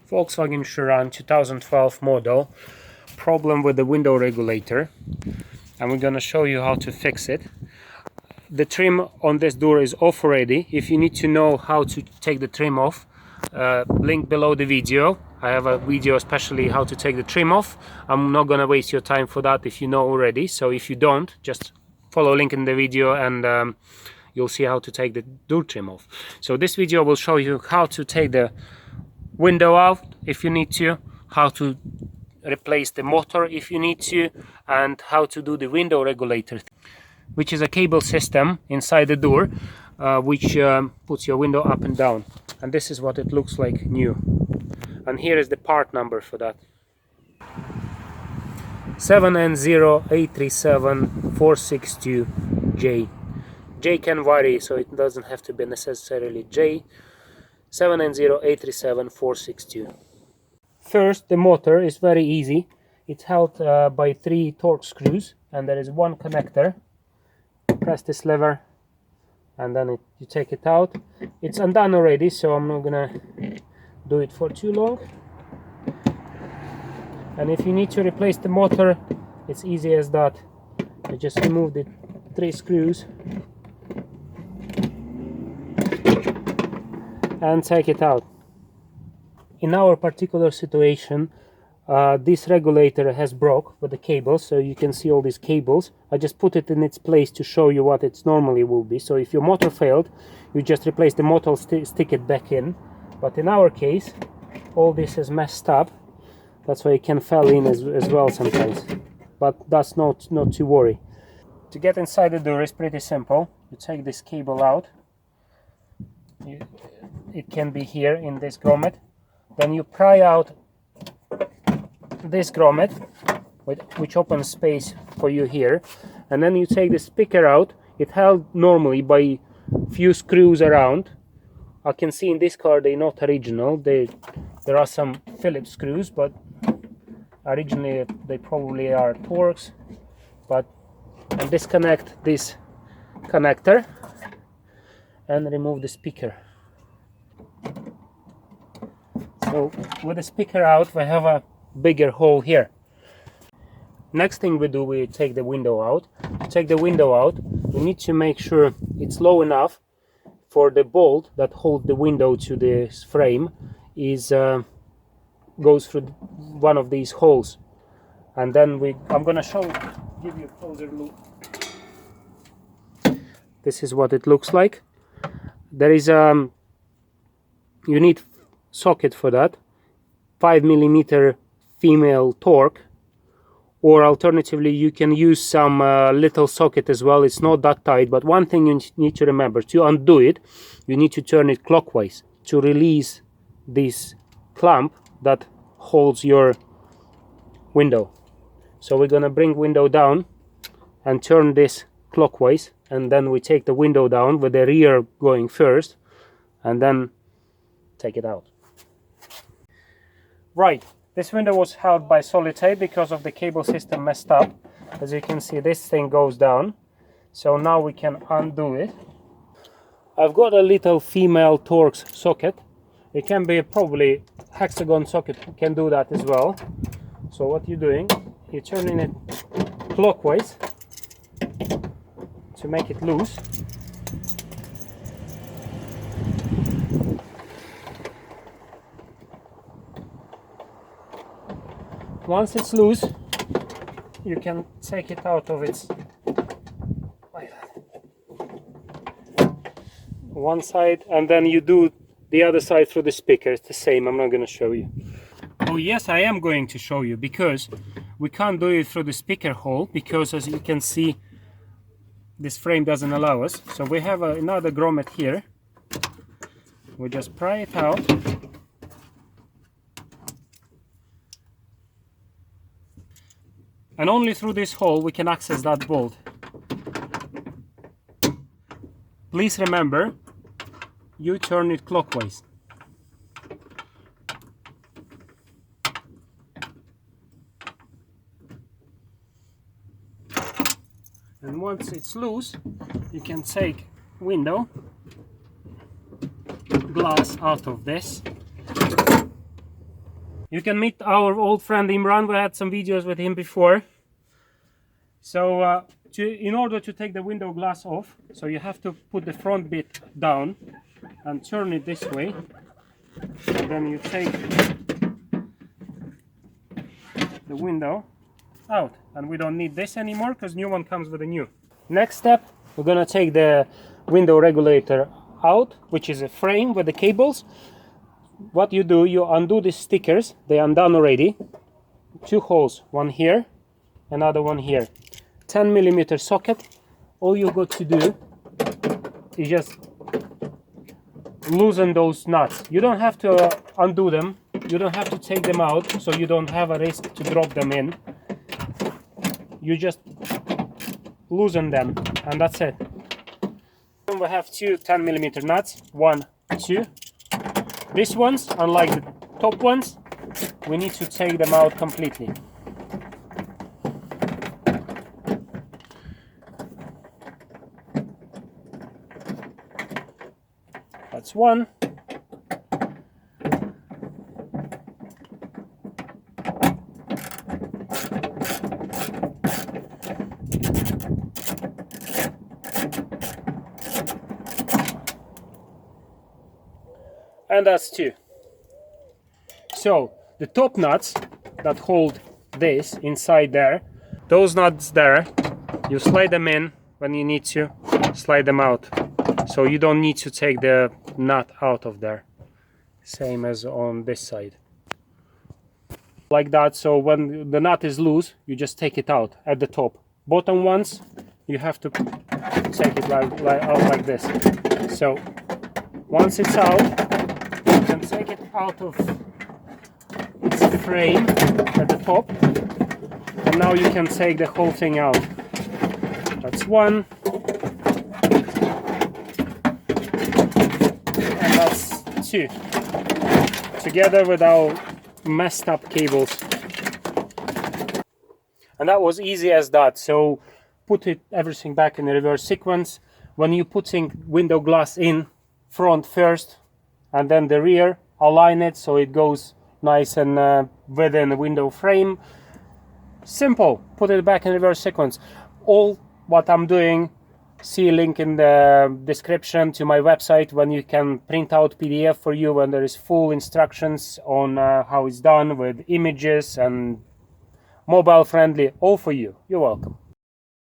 Volkswagen Sharan 2012 model. Problem with the window regulator, and we're gonna show you how to fix it. The trim on this door is off already. If you need to know how to take the trim off, link below the video. I have a video especially how to take the trim off. I'm not gonna waste your time for that if you know already. So if you don't, just follow link in the video and you'll see how to take the door trim off. So this video will show you how to take the window out if you need to, how to replace the motor if you need to, and how to do the window regulator, which is a cable system inside the door which puts your window up and down. And this is what it looks like new. And here is the part number for that: 7N0837-462J. J can vary, so it doesn't have to be necessarily J. 7N0837-462. First, the motor is very easy. It's held by 3 torque screws, and there is one connector. Press this lever and then you take it out. It's undone already, so I'm not gonna do it for too long. And if you need to replace the motor, it's easy as that. You just remove the 3 screws and take it out. In our particular situation, this regulator has broke with the cables, so you can see all these cables. I just put it in its place to show you what it normally will be. So if your motor failed, you just replace the motor, stick it back in. But in our case, all this is messed up. That's why it can fall in as well sometimes. But that's not to worry. To get inside the door is pretty simple. You take this cable out. It can be here in this grommet. Then you pry out this grommet, which opens space for you here, and then you take the speaker out. It held normally by few screws around. I can see in this car they're not original. There are some Phillips screws, but originally they probably are Torx. And disconnect this connector and remove the speaker. So with the speaker out, we have a bigger hole here. Next thing we do, we take the window out. To take the window out, we need to make sure it's low enough for the bolt that holds the window to this frame goes through one of these holes. And then I'm gonna give you a closer look. This is what it looks like. There is you need socket for that, 5mm female torque, or alternatively you can use some little socket as well. It's not that tight, but one thing you need to remember: to undo it, you need to turn it clockwise to release this clamp that holds your window. So we're gonna bring window down and turn this clockwise, and then we take the window down with the rear going first and then take it out. Right, this window was held by solid tape because of the cable system messed up. As you can see, this thing goes down, so now we can undo it. I've got a little female Torx socket. It can be probably hexagon socket, can do that as well. So what you're doing, you're turning it clockwise to make it loose. Once it's loose, you can take it out of its like that. One side, and then you do the other side through the speaker. It's the same. I'm not going to show you. Oh yes, I am going to show you, because we can't do it through the speaker hole, because as you can see, this frame doesn't allow us. So we have another grommet here. We just pry it out. And only through this hole we can access that bolt. Please remember, you turn it clockwise. And once it's loose, you can take window glass out of this You can meet our old friend Imran. We had some videos with him before. So in order to take the window glass off, so you have to put the front bit down and turn it this way, and then you take the window out, and we don't need this anymore because new one comes with a new. Next step, we're gonna take the window regulator out, which is a frame with the cables. What you do, you undo these stickers. They are undone already. 2 holes, one here, another one here. 10mm socket. All you got to do is just loosen those nuts. You don't have to undo them. You don't have to take them out, so you don't have a risk to drop them in. You just loosen them, and that's it. We have 2 10mm nuts. 1, 2. These ones, unlike the top ones, we need to take them out completely. That's one. And that's 2. So the top nuts that hold this inside there, those nuts there, you slide them in when you need to, slide them out. So you don't need to take the nut out of there. Same as on this side. Like that, so when the nut is loose, you just take it out at the top. Bottom ones, you have to take it out like this. So once it's out, you can take it out of its frame at the top, and now you can take the whole thing out. That's one, and that's 2, together with our messed up cables. And that was easy as that. So put everything back in the reverse sequence. When you're putting window glass in, front first and then the rear, align it so it goes nice and within the window frame. Simple. Put it back in reverse sequence. All what I'm doing, see a link in the description to my website when you can print out PDF for you, when there is full instructions on how it's done with images and mobile friendly, all for you. You're welcome.